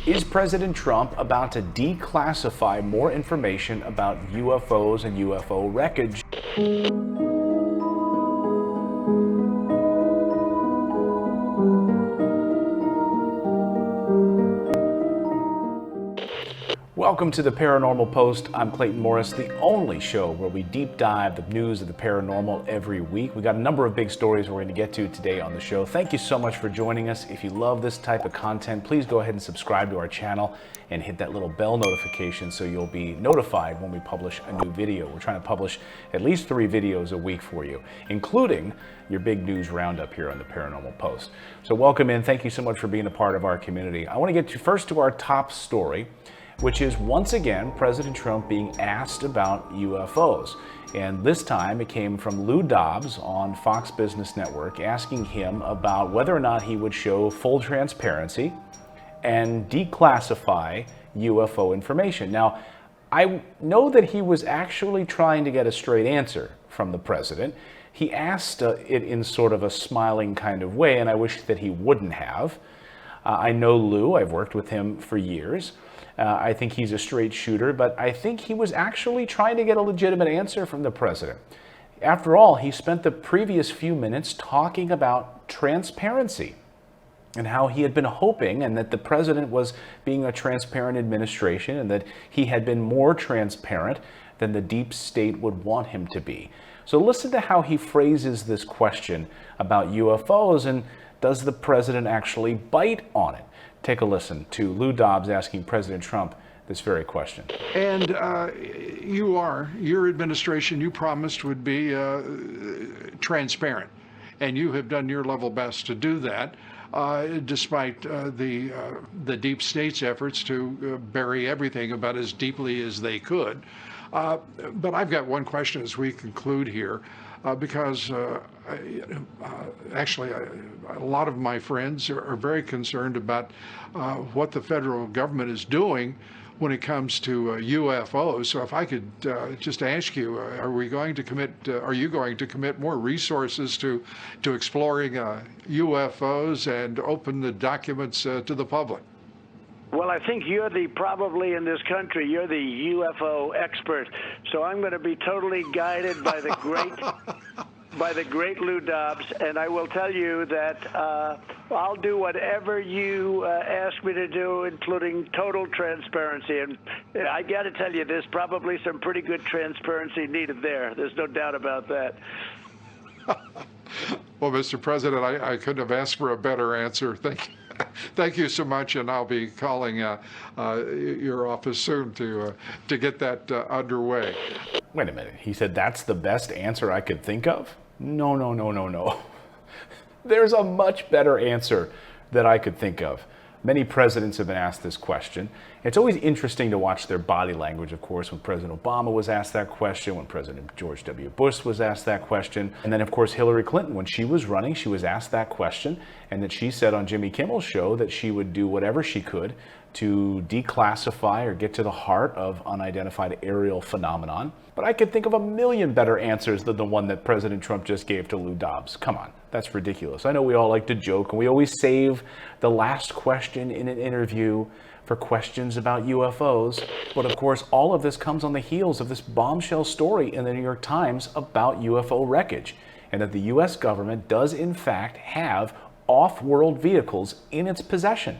Is President Trump about to declassify more information about UFOs and UFO wreckage? Welcome to the Paranormal Post. I'm Clayton Morris, the only show where we deep dive the news of the paranormal every week. We got a number of big stories we're going to get to today on the show. Thank you so much for joining us. If you love this type of content, please go ahead and subscribe to our channel and hit that little bell notification so you'll be notified when we publish a new video. We're trying to publish at least 3 videos a week for you, including your big news roundup here on the Paranormal Post. So welcome in. Thank you so much for being a part of our community. I want to get first to our top story, which is once again President Trump being asked about UFOs. And this time it came from Lou Dobbs on Fox Business Network asking him about whether or not he would show full transparency and declassify UFO information. Now, I know that he was actually trying to get a straight answer from the president. He asked it in sort of a smiling kind of way, and I wish that he wouldn't have. I know Lou, I've worked with him for years. I think he's a straight shooter, but I think he was actually trying to get a legitimate answer from the president. After all, he spent the previous few minutes talking about transparency and how he had been hoping and that the president was being a transparent administration and that he had been more transparent than the deep state would want him to be. So listen to how he phrases this question about UFOs, and does the president actually bite on it? Take a listen to Lou Dobbs asking President Trump this very question. And your administration, you promised would be transparent. And you have done your level best to do that, despite the deep state's efforts to bury everything about as deeply as they could. But I've got one question as we conclude here. Because actually a lot of my friends are very concerned about what the federal government is doing when it comes to UFOs. So if I could just ask you, are you going to commit more resources to exploring UFOs and open the documents to the public? Well, I think you're probably in this country, you're the UFO expert. So I'm going to be totally guided by the great Lou Dobbs, and I will tell you that I'll do whatever you ask me to do, including total transparency. And I got to tell you, there's probably some pretty good transparency needed there. There's no doubt about that. Well, Mr. President, I couldn't have asked for a better answer. Thank you so much, and I'll be calling your office soon to get that underway. Wait a minute. He said that's the best answer I could think of? No. There's a much better answer that I could think of. Many presidents have been asked this question. It's always interesting to watch their body language, of course, when President Obama was asked that question, when President George W. Bush was asked that question, and then, of course, Hillary Clinton, when she was running, she was asked that question, and that she said on Jimmy Kimmel's show that she would do whatever she could to declassify or get to the heart of unidentified aerial phenomenon. But I could think of a million better answers than the one that President Trump just gave to Lou Dobbs. Come on, that's ridiculous. I know we all like to joke, and we always save the last question in an interview for questions about UFOs. But of course, all of this comes on the heels of this bombshell story in the New York Times about UFO wreckage, and that the US government does in fact have off-world vehicles in its possession.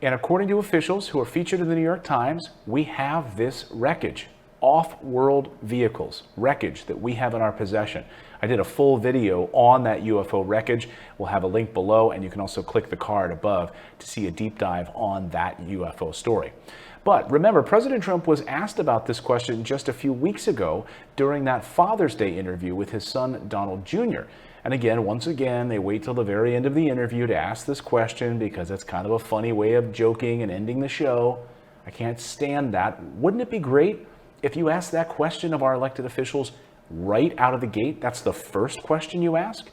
And according to officials who are featured in the New York Times, we have this wreckage, off-world vehicles, wreckage that we have in our possession. I did a full video on that UFO wreckage. We'll have a link below, and you can also click the card above to see a deep dive on that UFO story. But remember, President Trump was asked about this question just a few weeks ago during that Father's Day interview with his son, Donald Jr. And again, once again, they wait till the very end of the interview to ask this question because it's kind of a funny way of joking and ending the show. I can't stand that. Wouldn't it be great if you asked that question of our elected officials right out of the gate? That's the first question you ask.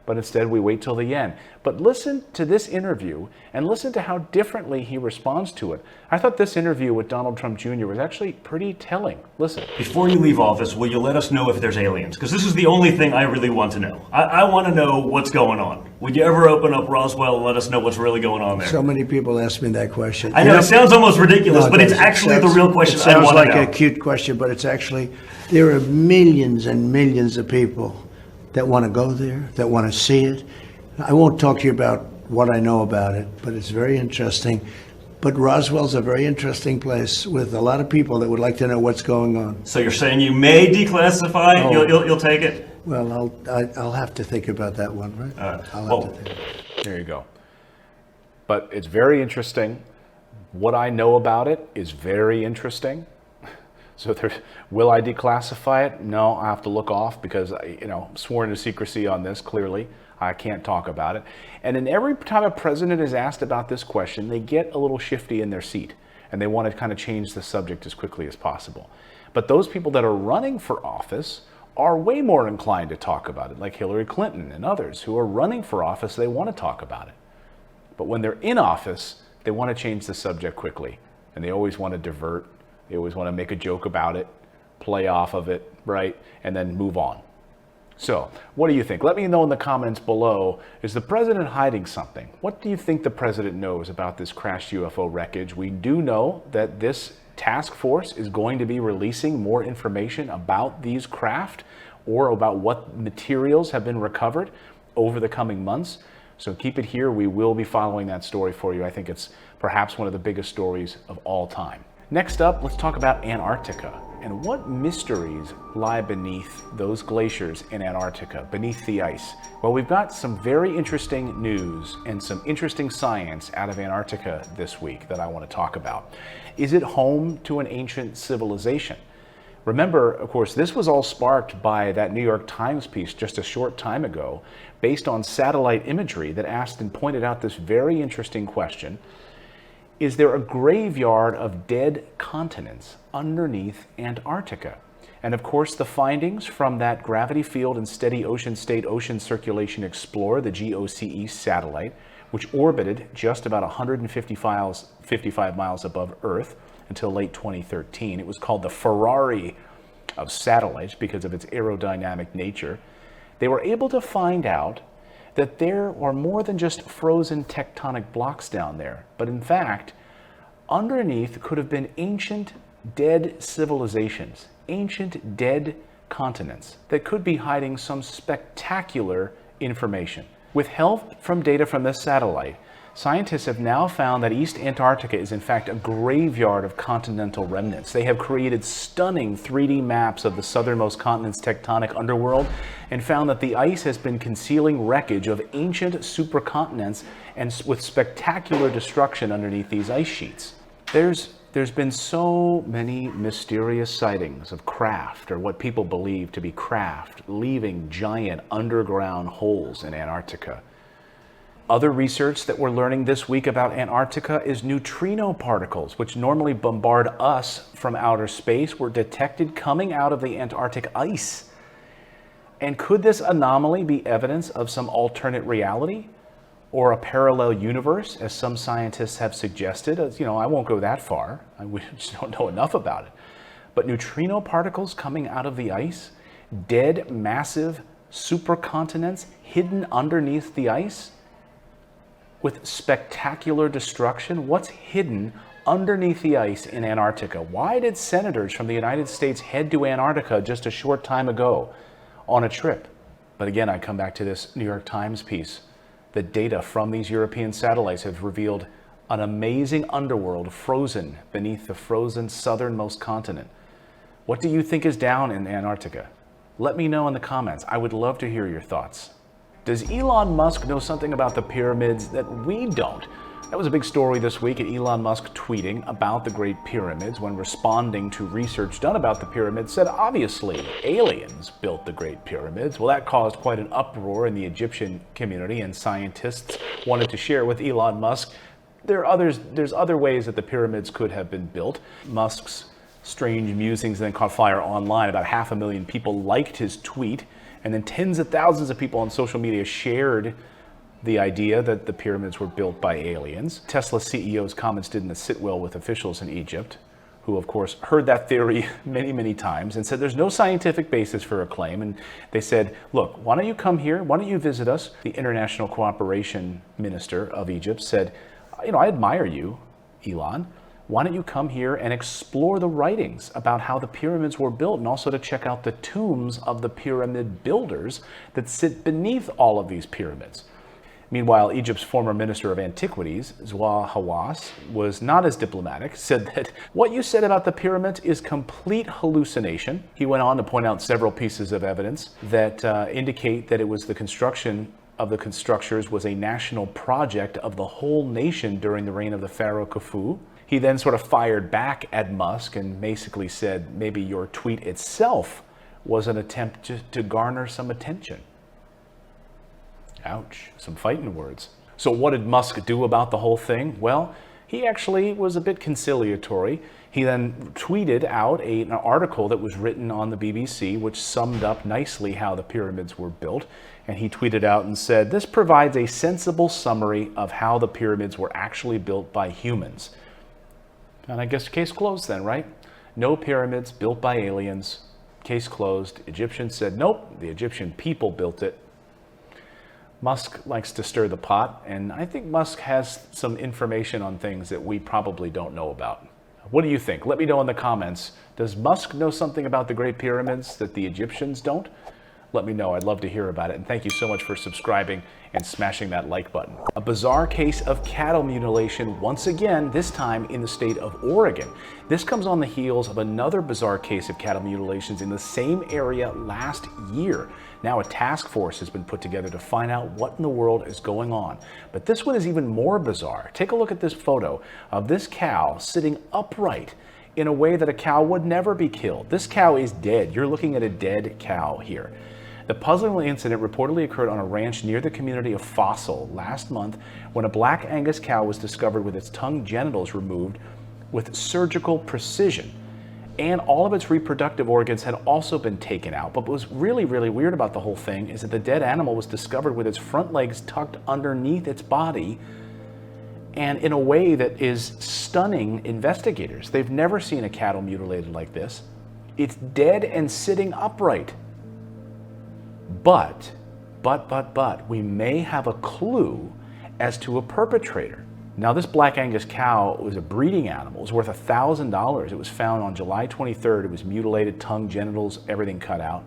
but instead we wait till the end. But listen to this interview and listen to how differently he responds to it. I thought this interview with Donald Trump Jr. was actually pretty telling. Listen. Before you leave office, will you let us know if there's aliens? Because this is the only thing I really want to know. I want to know what's going on. Would you ever open up Roswell and let us know what's really going on there? So many people ask me that question. I know, it sounds almost ridiculous, No, but it's doesn't. actually the real question I It sounds want to like know. a cute question, but it's actually, there are millions and millions of people that want to go there, that want to see it. I won't talk to you about what I know about it, but it's very interesting. But Roswell's a very interesting place with a lot of people that would like to know what's going on. So you're saying you may declassify? Oh. You'll take it? Well, I'll have to think about that one, right? I'll have to think. There you go. But it's very interesting. What I know about it is very interesting. So will I declassify it? No, I have to look off because I'm sworn to secrecy on this, clearly. I can't talk about it. And then every time a president is asked about this question, they get a little shifty in their seat and they want to kind of change the subject as quickly as possible. But those people that are running for office are way more inclined to talk about it, like Hillary Clinton and others who are running for office, they want to talk about it. But when they're in office, they want to change the subject quickly. And they always want to divert. They always want to make a joke about it, play off of it, right? And then move on. So, what do you think? Let me know in the comments below. Is the president hiding something? What do you think the president knows about this crashed UFO wreckage? We do know that this task force is going to be releasing more information about these craft or about what materials have been recovered over the coming months. So keep it here. We will be following that story for you. I think it's perhaps one of the biggest stories of all time. Next up, let's talk about Antarctica and what mysteries lie beneath those glaciers in Antarctica, beneath the ice. Well, we've got some very interesting news and some interesting science out of Antarctica this week that I want to talk about. Is it home to an ancient civilization? Remember, of course, this was all sparked by that New York Times piece just a short time ago, based on satellite imagery that asked and pointed out this very interesting question. Is there a graveyard of dead continents underneath Antarctica? And of course, the findings from that Gravity Field and Steady Ocean State Ocean Circulation Explorer, the GOCE satellite, which orbited just about 155 miles above Earth until late 2013. It was called the Ferrari of satellites because of its aerodynamic nature. They were able to find out that there are more than just frozen tectonic blocks down there, but in fact, underneath could have been ancient dead civilizations, ancient dead continents that could be hiding some spectacular information. With help from data from this satellite, scientists have now found that East Antarctica is in fact a graveyard of continental remnants. They have created stunning 3D maps of the southernmost continent's tectonic underworld and found that the ice has been concealing wreckage of ancient supercontinents and with spectacular destruction underneath these ice sheets. There's been so many mysterious sightings of craft, or what people believe to be craft, leaving giant underground holes in Antarctica. Other research that we're learning this week about Antarctica is neutrino particles, which normally bombard us from outer space, were detected coming out of the Antarctic ice. And could this anomaly be evidence of some alternate reality or a parallel universe, as some scientists have suggested? I won't go that far. We just don't know enough about it. But neutrino particles coming out of the ice, dead, massive supercontinents hidden underneath the ice, with spectacular destruction. What's hidden underneath the ice in Antarctica? Why did senators from the United States head to Antarctica just a short time ago on a trip? But again, I come back to this New York Times piece. The data from these European satellites have revealed an amazing underworld frozen beneath the frozen southernmost continent. What do you think is down in Antarctica? Let me know in the comments. I would love to hear your thoughts. Does Elon Musk know something about the pyramids that we don't? That was a big story this week, and Elon Musk tweeting about the Great Pyramids when responding to research done about the pyramids said, obviously, aliens built the Great Pyramids. Well, that caused quite an uproar in the Egyptian community, and scientists wanted to share with Elon Musk. There's other ways that the pyramids could have been built. Musk's strange musings then caught fire online. About 500,000 people liked his tweet, And then tens of thousands of people on social media shared the idea that the pyramids were built by aliens. Tesla CEO's comments didn't sit well with officials in Egypt, who of course heard that theory many, many times and said there's no scientific basis for a claim. And they said, look, why don't you come here? Why don't you visit us? The International Cooperation Minister of Egypt said, I admire you, Elon. Why don't you come here and explore the writings about how the pyramids were built, and also to check out the tombs of the pyramid builders that sit beneath all of these pyramids? Meanwhile, Egypt's former Minister of Antiquities, Zouaa Hawass, was not as diplomatic, said that what you said about the pyramids is complete hallucination. He went on to point out several pieces of evidence that indicate that it was the construction of the structures was a national project of the whole nation during the reign of the Pharaoh Khufu. He then sort of fired back at Musk and basically said maybe your tweet itself was an attempt to garner some attention. Ouch, some fighting words. So what did Musk do about the whole thing? Well, he actually was a bit conciliatory. He then tweeted out an article that was written on the BBC, which summed up nicely how the pyramids were built. And he tweeted out and said, this provides a sensible summary of how the pyramids were actually built by humans. And I guess case closed then, right? No pyramids built by aliens. Case closed. Egyptians said, nope, the Egyptian people built it. Musk likes to stir the pot, and I think Musk has some information on things that we probably don't know about. What do you think? Let me know in the comments. Does Musk know something about the Great Pyramids that the Egyptians don't? Let me know. I'd love to hear about it. And thank you so much for subscribing and smashing that like button. A bizarre case of cattle mutilation once again, this time in the state of Oregon. This comes on the heels of another bizarre case of cattle mutilations in the same area last year. Now a task force has been put together to find out what in the world is going on. But this one is even more bizarre. Take a look at this photo of this cow sitting upright in a way that a cow would never be killed. This cow is dead. You're looking at a dead cow here. The puzzling incident reportedly occurred on a ranch near the community of Fossil last month when a black Angus cow was discovered with its tongue genitals removed with surgical precision. And all of its reproductive organs had also been taken out. But what was really, really weird about the whole thing is that the dead animal was discovered with its front legs tucked underneath its body and in a way that is stunning investigators. They've never seen a cattle mutilated like this. It's dead and sitting upright. But, we may have a clue as to a perpetrator. Now, this Black Angus cow was a breeding animal. It was worth $1,000. It was found on July 23rd. It was mutilated, tongue, genitals, everything cut out.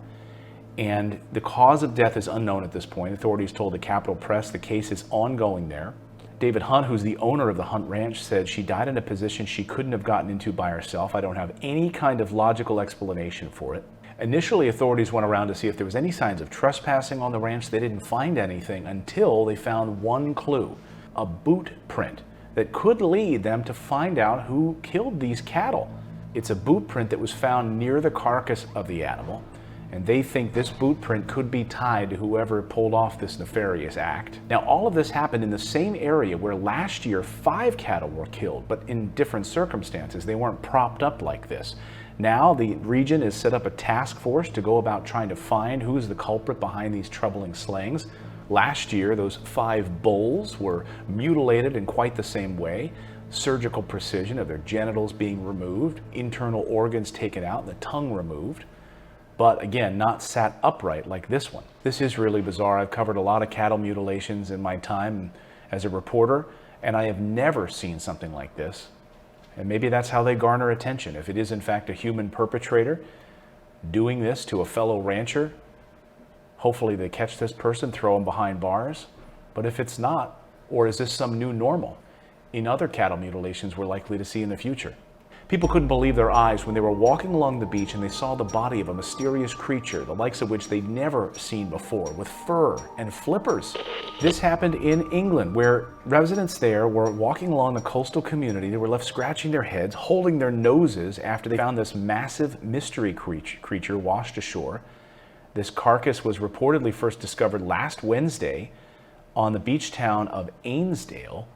And the cause of death is unknown at this point. Authorities told the Capitol Press the case is ongoing there. David Hunt, who's the owner of the Hunt Ranch, said she died in a position she couldn't have gotten into by herself. I don't have any kind of logical explanation for it. Initially, authorities went around to see if there was any signs of trespassing on the ranch. They didn't find anything until they found one clue, a boot print that could lead them to find out who killed these cattle. It's a boot print that was found near the carcass of the animal, and they think this boot print could be tied to whoever pulled off this nefarious act. Now, all of this happened in the same area where last year 5 cattle were killed, but in different circumstances. They weren't propped up like this. Now the region has set up a task force to go about trying to find who's the culprit behind these troubling slayings. Last year, those 5 bulls were mutilated in quite the same way. Surgical precision of their genitals being removed, internal organs taken out, the tongue removed. But again, not sat upright like this one. This is really bizarre. I've covered a lot of cattle mutilations in my time as a reporter, and I have never seen something like this. And maybe that's how they garner attention. If it is in fact a human perpetrator doing this to a fellow rancher, hopefully they catch this person, throw him behind bars. But if it's not, or is this some new normal in other cattle mutilations we're likely to see in the future? People couldn't believe their eyes when they were walking along the beach and they saw the body of a mysterious creature, the likes of which they'd never seen before, with fur and flippers. This happened in England, where residents there were walking along the coastal community. They were left scratching their heads, holding their noses after they found this massive mystery creature washed ashore. This carcass was reportedly first discovered last Wednesday on the beach town of Ainsdale.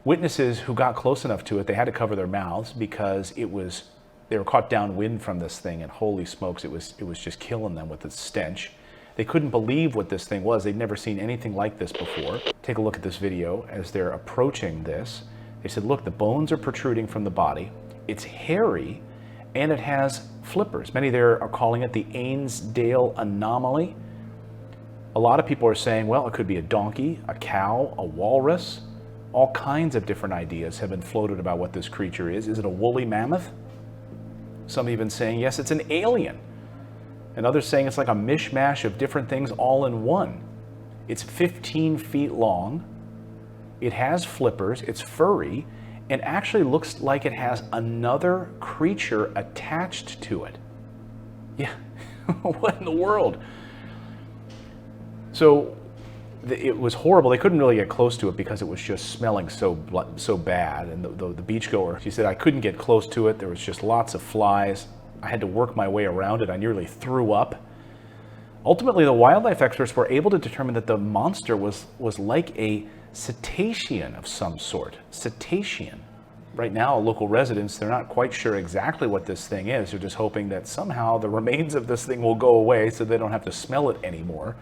Witnesses who got close enough to it, they had to cover their mouths because they were caught downwind from this thing, and holy smokes, it was just killing them with its stench. They couldn't believe what this thing was. They'd never seen anything like this before. Take a look at this video as they're approaching this. They said, look, the bones are protruding from the body. It's hairy, and it has flippers. Many there are calling it the Ainsdale Anomaly. A lot of people are saying, well, it could be a donkey, a cow, a walrus. All kinds of different ideas have been floated about what this creature is. Is it a woolly mammoth? Some even saying, yes, it's an alien. And others saying it's like a mishmash of different things all in one. It's 15 feet long. It has flippers. It's furry. And actually looks like it has another creature attached to it. Yeah, what in the world? So it was horrible. They couldn't really get close to it because it was just smelling so bad. And the beachgoer, she said, I couldn't get close to it. There was just lots of flies. I had to work my way around it. I nearly threw up. Ultimately, the wildlife experts were able to determine that the monster was like a cetacean of some sort. Cetacean. Right now, local residents, they're not quite sure exactly what this thing is. They're just hoping that somehow the remains of this thing will go away so they don't have to smell it anymore.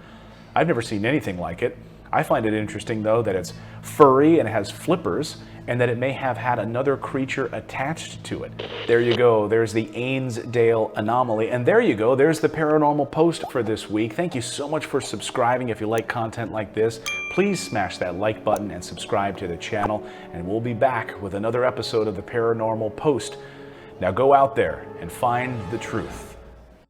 I've never seen anything like it. I find it interesting, though, that it's furry and it has flippers, and that it may have had another creature attached to it. There you go. There's the Ainsdale Anomaly. And there you go. There's the Paranormal Post for this week. Thank you so much for subscribing. If you like content like this, please smash that like button and subscribe to the channel. And we'll be back with another episode of the Paranormal Post. Now go out there and find the truth.